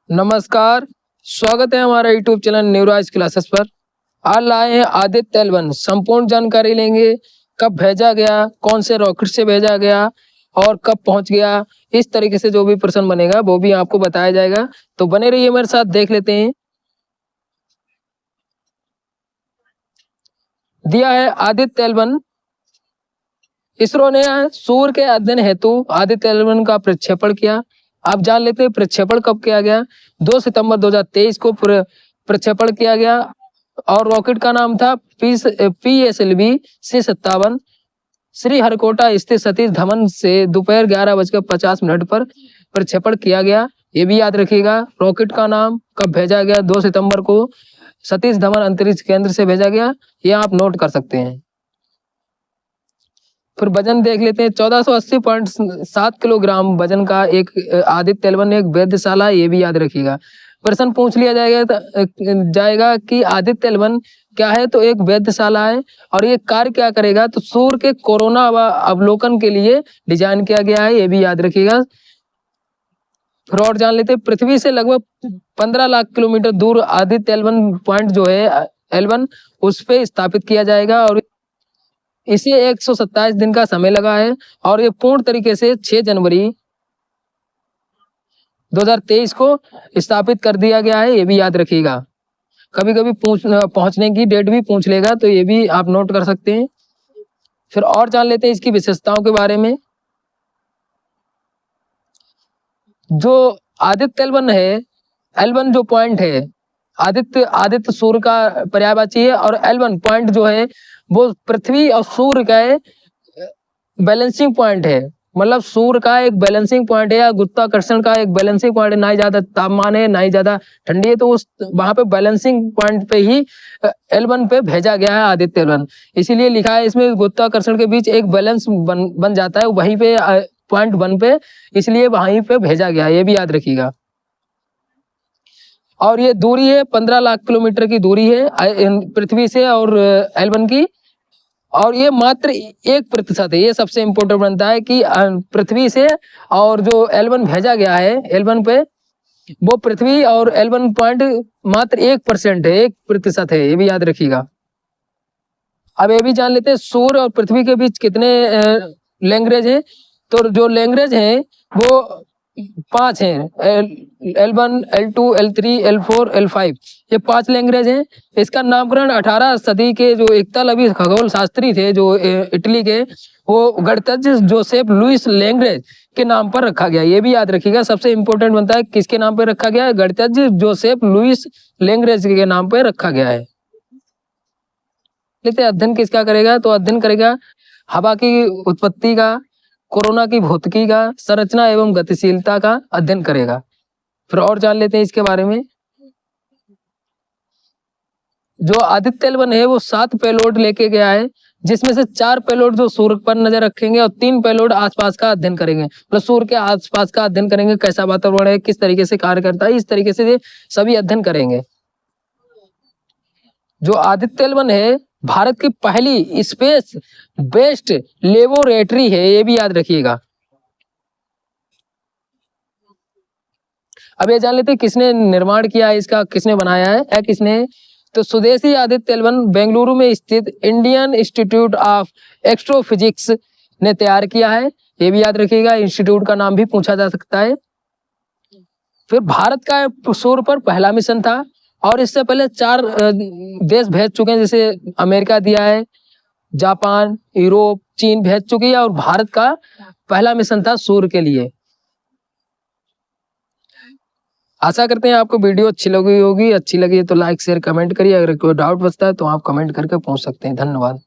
नमस्कार, स्वागत है हमारा यूट्यूब चैनल न्यूराइज क्लासेस पर। आज लाए हैं आदित्य L1। संपूर्ण जानकारी लेंगे, कब भेजा गया, कौन से रॉकेट से भेजा गया और कब पहुंच गया। इस तरीके से जो भी प्रश्न बनेगा वो भी आपको बताया जाएगा, तो बने रहिए मेरे साथ। देख लेते हैं। दिया है आदित्य L1। इसरो ने सूर्य के अध्ययन हेतु आदित्य L1 का प्रक्षेपण किया। आप जान लेते हैं प्रक्षेपण कब किया गया। 2 सितंबर 2023 को प्रक्षेपण किया गया और रॉकेट का नाम था PSLV C57। श्रीहरिकोटा स्थित सतीश धवन से दोपहर 11:50 पर प्रक्षेपण किया गया। ये भी याद रखिएगा। रॉकेट का नाम कब भेजा गया, 2 सितंबर को सतीश धवन अंतरिक्ष केंद्र से भेजा गया। ये आप नोट कर सकते हैं। फिर वजन देख लेते हैं। 1480.7 किलोग्राम वजन का एक आदित्य L1 एक वेधशाला। ये भी याद रखिएगा। प्रश्न पूछ लिया जाएगा कि आदित्य L1 क्या है, तो एक वेधशाला है और ये कार्य क्या करेगा, तो सूर्य के कोरोना अवलोकन के लिए डिजाइन किया गया है। ये भी याद रखिएगा। फिर और जान लेते हैं। पृथ्वी से लगभग 15 लाख किलोमीटर दूर आदित्य L1 पॉइंट जो है L1 उस पे स्थापित किया जाएगा और इसे 127 दिन का समय लगा है और ये पूर्ण तरीके से 6 जनवरी 2023 को स्थापित कर दिया गया है। ये भी याद रखिएगा। कभी कभी पहुंचने की डेट भी पूछ लेगा, तो ये भी आप नोट कर सकते हैं। फिर और जान लेते हैं इसकी विशेषताओं के बारे में। जो आदित्य L1 है, L1 जो पॉइंट है, आदित्य सूर्य का पर्यायवाची है और L1 पॉइंट जो है वो पृथ्वी और सूर्य का बैलेंसिंग पॉइंट है। मतलब सूर्य का एक बैलेंसिंग पॉइंट है या गुरुत्वाकर्षण का एक बैलेंसिंग पॉइंट है। ना ही ज्यादा तापमान है ना ही ज्यादा ठंडी है, तो उस वहां पे बैलेंसिंग पॉइंट पे ही L1 पे भेजा गया है आदित्य L1। इसीलिए लिखा है इसमें गुरुत्वाकर्षण के बीच एक बैलेंस बन जाता है वहीं पे पॉइंट 1 पे, इसलिए वहीं पे भेजा गया है। ये भी याद रखिएगा। और ये दूरी है 15 लाख किलोमीटर की दूरी है पृथ्वी से और L1 की। और ये मात्र 1% है। ये सबसे इंपॉर्टेंट बनता है कि पृथ्वी से और जो L1 भेजा गया है L1 पे, वो पृथ्वी और L1 पॉइंट मात्र 1% है, 1% है। ये भी याद रखिएगा। अब ये भी जान लेते हैं सूर्य और पृथ्वी के बीच कितने लैंग्वेज है। तो जो लैंग्वेज है वो 5 हैं। L1, L2, L3, L4, L5, ये 5 लैंग्वेज हैं। इसका नामकरण 18 सदी के जो एकतालवी खगोल शास्त्री थे जो इटली के, वो गणतज्ञ जोसेफ लुइस लैंग्वेज के नाम पर रखा गया। ये भी याद रखिएगा। सबसे इंपॉर्टेंट बनता है किसके नाम पर रखा गया है, गणतज्ञ जोसेफ लुइस लैंग्वेज के नाम पर रखा गया है। लेते अध्ययन किसका करेगा, तो अध्ययन करेगा हवा की उत्पत्ति का, कोरोना की भौतिकी का, संरचना एवं गतिशीलता का अध्ययन करेगा। फिर और जान लेते हैं इसके बारे में। जो आदित्य L1 है वो 7 पेलोड लेके गया है, जिसमें से 4 पेलोड जो सूर्य पर नजर रखेंगे और 3 पेलोड आसपास का अध्ययन करेंगे। मतलब सूर्य के आसपास का अध्ययन करेंगे, कैसा वातावरण है, किस तरीके से कार्य करता है, इस तरीके से सभी अध्ययन करेंगे। जो आदित्य L1 है भारत की पहली स्पेस बेस्ड लेबोरेटरी है। ये भी याद रखिएगा। अब ये जान लेते हैं किसने निर्माण किया है इसका, किसने बनाया है या किसने, तो स्वदेशी आदित्य L1 बेंगलुरु में स्थित इंडियन इंस्टीट्यूट ऑफ एस्ट्रोफिजिक्स ने तैयार किया है। ये भी याद रखिएगा। इंस्टीट्यूट का नाम भी पूछा जा सकता है। फिर भारत का सूर्य पर पहला मिशन था और इससे पहले 4 देश भेज चुके हैं, जैसे अमेरिका दिया है, जापान, यूरोप, चीन भेज चुकी है और भारत का पहला मिशन था सूर्य के लिए। आशा करते हैं आपको वीडियो अच्छी लगी होगी। अच्छी लगी तो लाइक शेयर कमेंट करिए। अगर कोई डाउट बचता है तो आप कमेंट करके पूछ सकते हैं। धन्यवाद।